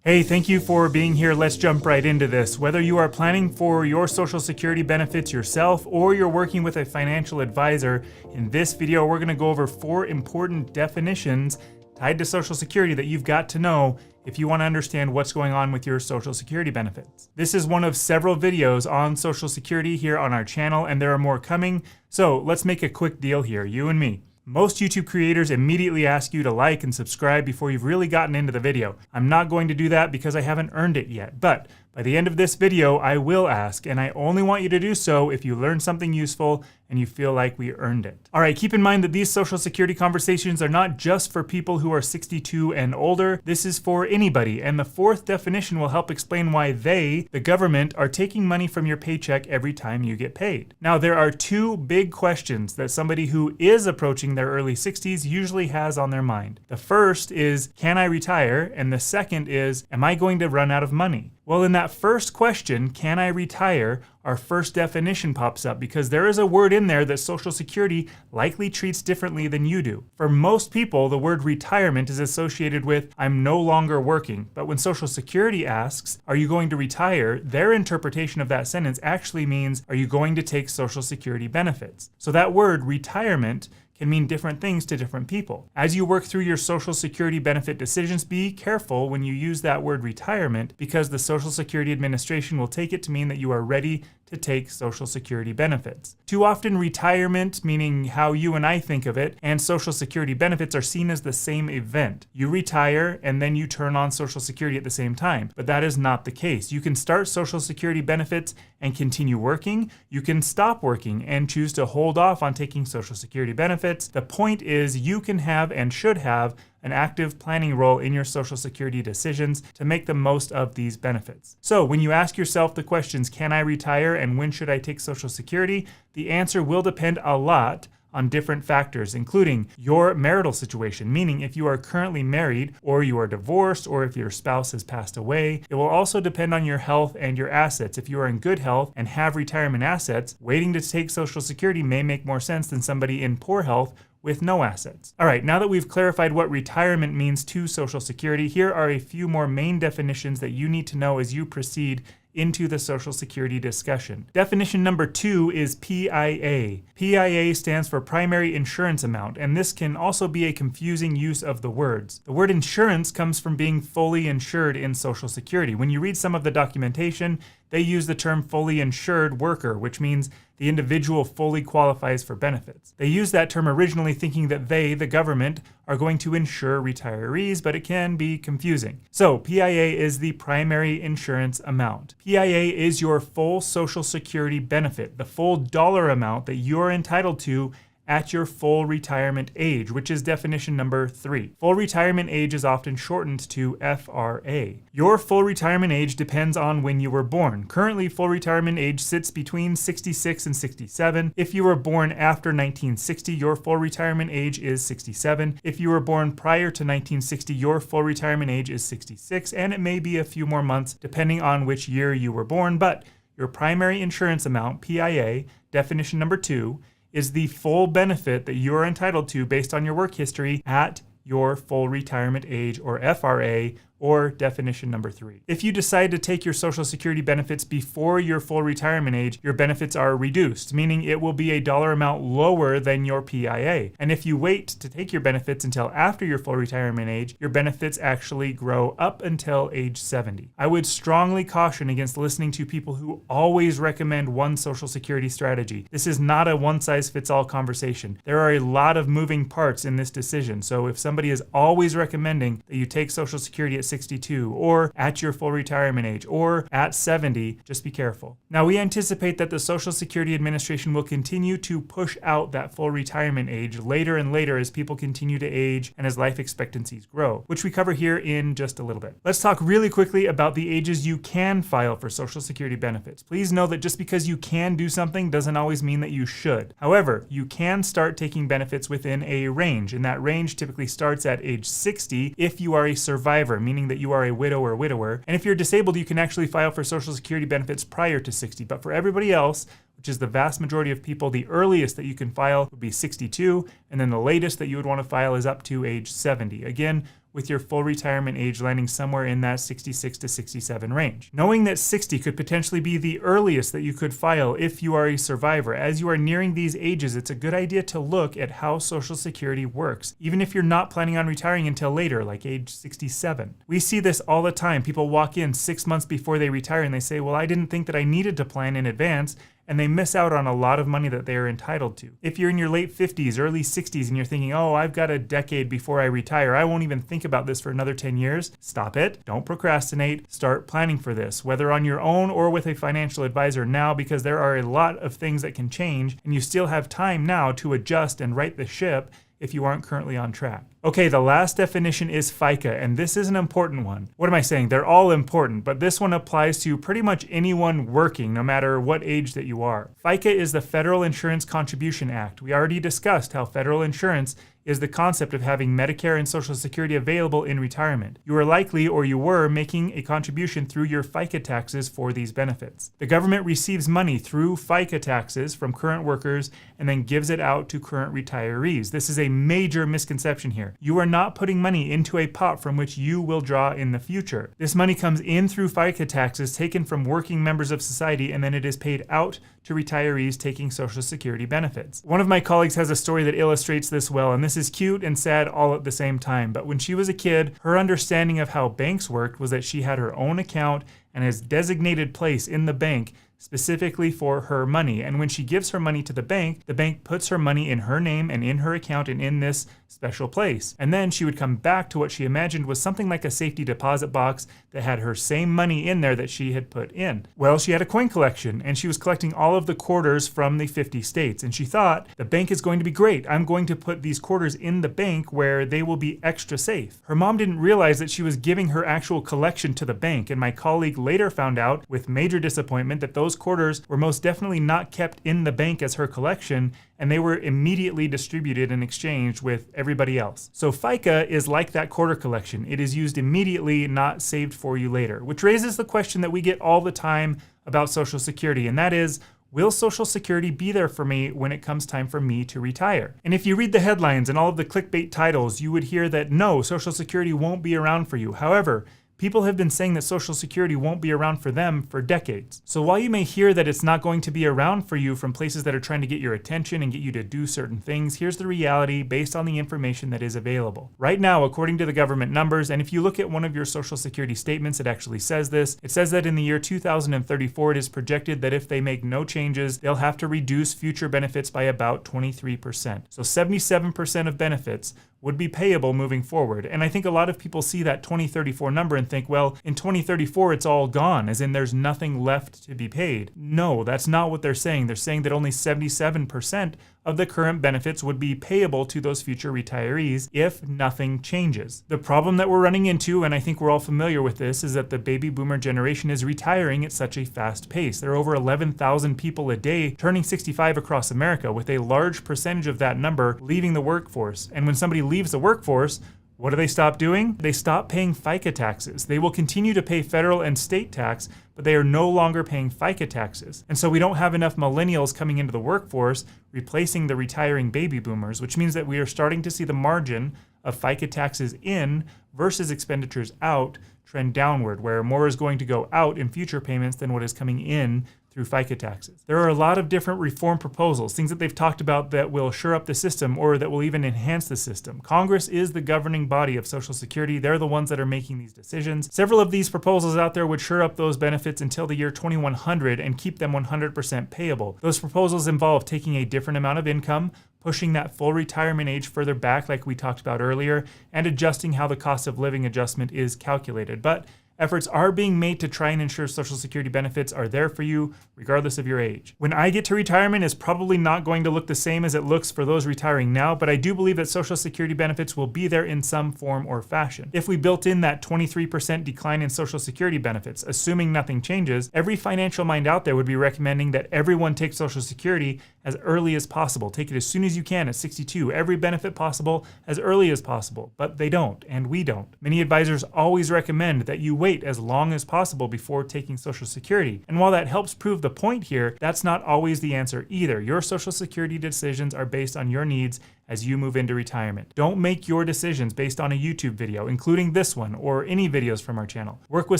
Hey, thank you for being here. Let's jump right into this. Whether you are planning for your Social Security benefits yourself or you're working with a financial advisor, in this video we're going to go over 4 important definitions tied to Social Security that you've got to know if you want to understand what's going on with your Social Security benefits. This is one of several videos on Social Security here on our channel, and there are more coming. So let's make a quick deal here, you and me. Most YouTube creators immediately ask you to like and subscribe before you've really gotten into the video. I'm not going to do that because I haven't earned it yet, but by the end of this video, I will ask, and I only want you to do so if you learn something useful and you feel like we earned it. All right, keep in mind that these Social Security conversations are not just for people who are 62 and older. This is for anybody, and the 4th definition will help explain why they, the government, are taking money from your paycheck every time you get paid. Now, there are 2 big questions that somebody who is approaching their early 60s usually has on their mind. The first is, can I retire? And the second is, am I going to run out of money? Well, in that first question, can I retire, our first definition pops up because there is a word in there that Social Security likely treats differently than you do. For most people, the word retirement is associated with I'm no longer working. But when Social Security asks, are you going to retire? Their interpretation of that sentence actually means, are you going to take Social Security benefits? So that word retirement can mean different things to different people. As you work through your Social Security benefit decisions, be careful when you use that word retirement because the Social Security Administration will take it to mean that you are ready to take Social Security benefits. Too often, retirement, meaning how you and I think of it, and Social Security benefits are seen as the same event. You retire and then you turn on Social Security at the same time, but that is not the case. You can start Social Security benefits and continue working. You can stop working and choose to hold off on taking Social Security benefits. The point is you can have and should have an active planning role in your Social Security decisions to make the most of these benefits. So when you ask yourself the questions, can I retire and when should I take Social Security? The answer will depend a lot on different factors, including your marital situation, meaning if you are currently married or you are divorced or if your spouse has passed away. It will also depend on your health and your assets. If you are in good health and have retirement assets, waiting to take Social Security may make more sense than somebody in poor health with no assets. All right, now that we've clarified what retirement means to Social Security, here are a few more main definitions that you need to know as you proceed into the Social Security discussion. Definition number 2 is PIA. PIA stands for Primary Insurance Amount, and this can also be a confusing use of the words. The word insurance comes from being fully insured in Social Security. When you read some of the documentation, they use the term fully insured worker, which means the individual fully qualifies for benefits. They used that term originally thinking that they, the government, are going to insure retirees, but it can be confusing. So PIA is the primary insurance amount. PIA is your full Social Security benefit, the full dollar amount that you're entitled to at your full retirement age, which is definition number 3. Full retirement age is often shortened to FRA. Your full retirement age depends on when you were born. Currently, full retirement age sits between 66 and 67. If you were born after 1960, your full retirement age is 67. If you were born prior to 1960, your full retirement age is 66, and it may be a few more months depending on which year you were born, but your primary insurance amount, PIA, definition number 2, is the full benefit that you are entitled to based on your work history at your full retirement age, or FRA, or definition number 3. If you decide to take your Social Security benefits before your full retirement age, your benefits are reduced, meaning it will be a dollar amount lower than your PIA. And if you wait to take your benefits until after your full retirement age, your benefits actually grow up until age 70. I would strongly caution against listening to people who always recommend one Social Security strategy. This is not a one-size-fits-all conversation. There are a lot of moving parts in this decision, so if somebody is always recommending that you take Social Security at 62 or at your full retirement age or at 70, just be careful. Now, we anticipate that the Social Security Administration will continue to push out that full retirement age later and later as people continue to age and as life expectancies grow, which we cover here in just a little bit. Let's talk really quickly about the ages you can file for Social Security benefits. Please know that just because you can do something doesn't always mean that you should. However, you can start taking benefits within a range, and that range typically starts at age 60 if you are a survivor, meaning that you are a widow or widower. And if you're disabled, you can actually file for Social Security benefits prior to 60. But for everybody else, which is the vast majority of people. The earliest that you can file would be 62, and then the latest that you would want to file is up to age 70. Again, with your full retirement age landing somewhere in that 66 to 67 range. Knowing that 60 could potentially be the earliest that you could file if you are a survivor, as you are nearing these ages, it's a good idea to look at how Social Security works, even if you're not planning on retiring until later, like age 67. We see this all the time. People walk in 6 months before they retire and they say, well, I didn't think that I needed to plan in advance, and they miss out on a lot of money that they are entitled to. If you're in your late 50s, early 60s, and you're thinking, oh, I've got a decade before I retire, I won't even think about this for another 10 years, stop it. Don't procrastinate. Start planning for this, whether on your own or with a financial advisor now, because there are a lot of things that can change, and you still have time now to adjust and right the ship if you aren't currently on track. Okay, the last definition is FICA, and this is an important one. What am I saying? They're all important, but this one applies to pretty much anyone working, no matter what age that you are. FICA is the Federal Insurance Contribution Act. We already discussed how federal insurance is the concept of having Medicare and Social Security available in retirement. You are likely, or you were, making a contribution through your FICA taxes for these benefits. The government receives money through FICA taxes from current workers and then gives it out to current retirees. This is a major misconception here. You are not putting money into a pot from which you will draw in the future. This money comes in through FICA taxes taken from working members of society, and then it is paid out to retirees taking Social Security benefits. One of my colleagues has a story that illustrates this well, and this is cute and sad all at the same time. But when she was a kid, her understanding of how banks worked was that she had her own account and a designated place in the bank specifically for her money. And when she gives her money to the bank puts her money in her name and in her account and in this special place. And then she would come back to what she imagined was something like a safety deposit box that had her same money in there that she had put in. Well, she had a coin collection, and she was collecting all of the quarters from the 50 states. And she thought, the bank is going to be great. I'm going to put these quarters in the bank where they will be extra safe. Her mom didn't realize that she was giving her actual collection to the bank. And my colleague later found out with major disappointment that those quarters were most definitely not kept in the bank as her collection, and they were immediately distributed and exchanged with everybody else. So FICA is like that quarter collection. It is used immediately, not saved for you later, which raises the question that we get all the time about Social Security, and that is, will Social Security be there for me when it comes time for me to retire? And if you read the headlines and all of the clickbait titles, you would hear that no, Social Security won't be around for you. However, people have been saying that Social Security won't be around for them for decades. So while you may hear that it's not going to be around for you from places that are trying to get your attention and get you to do certain things, here's the reality based on the information that is available. Right now, according to the government numbers, and if you look at one of your Social Security statements, it actually says this. It says that in the year 2034, it is projected that if they make no changes, they'll have to reduce future benefits by about 23%. So 77% of benefits would be payable moving forward. And I think a lot of people see that 2034 number and think, well, in 2034, it's all gone, as in there's nothing left to be paid. No, that's not what they're saying. They're saying that only 77% of the current benefits would be payable to those future retirees if nothing changes. The problem that we're running into, and I think we're all familiar with this, is that the baby boomer generation is retiring at such a fast pace. There are over 11,000 people a day turning 65 across America, with a large percentage of that number leaving the workforce. And when somebody leaves the workforce, what do they stop doing? They stop paying FICA taxes. They will continue to pay federal and state tax, but they are no longer paying FICA taxes. And so we don't have enough millennials coming into the workforce replacing the retiring baby boomers, which means that we are starting to see the margin of FICA taxes in versus expenditures out trend downward, where more is going to go out in future payments than what is coming in through FICA taxes. There are a lot of different reform proposals, things that they've talked about that will shore up the system or that will even enhance the system. Congress is the governing body of Social Security. They're the ones that are making these decisions. Several of these proposals out there would shore up those benefits until the year 2100 and keep them 100% payable. Those proposals involve taking a different amount of income, pushing that full retirement age further back like we talked about earlier, and adjusting how the cost of living adjustment is calculated. But efforts are being made to try and ensure Social Security benefits are there for you regardless of your age. When I get to retirement, it's probably not going to look the same as it looks for those retiring now, but I do believe that Social Security benefits will be there in some form or fashion. If we built in that 23% decline in Social Security benefits, assuming nothing changes, every financial mind out there would be recommending that everyone take Social Security as early as possible. Take it as soon as you can at 62, every benefit possible as early as possible, but they don't, and we don't. Many advisors always recommend that you wait wait as long as possible before taking Social Security. And while that helps prove the point here, that's not always the answer either. Your Social Security decisions are based on your needs as you move into retirement. Don't make your decisions based on a YouTube video, including this one or any videos from our channel. Work with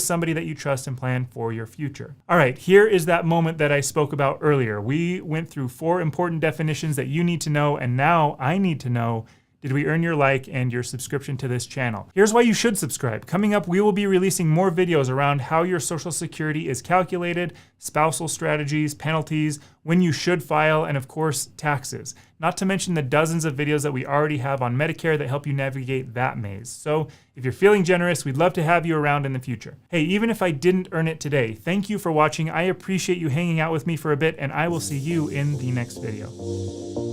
somebody that you trust and plan for your future. All right, here is that moment that I spoke about earlier. We went through 4 important definitions that you need to know, and now I need to know, did we earn your like and your subscription to this channel? Here's why you should subscribe. Coming up, we will be releasing more videos around how your Social Security is calculated, spousal strategies, penalties, when you should file, and of course, taxes. Not to mention the dozens of videos that we already have on Medicare that help you navigate that maze. So if you're feeling generous, we'd love to have you around in the future. Hey, even if I didn't earn it today, thank you for watching. I appreciate you hanging out with me for a bit, and I will see you in the next video.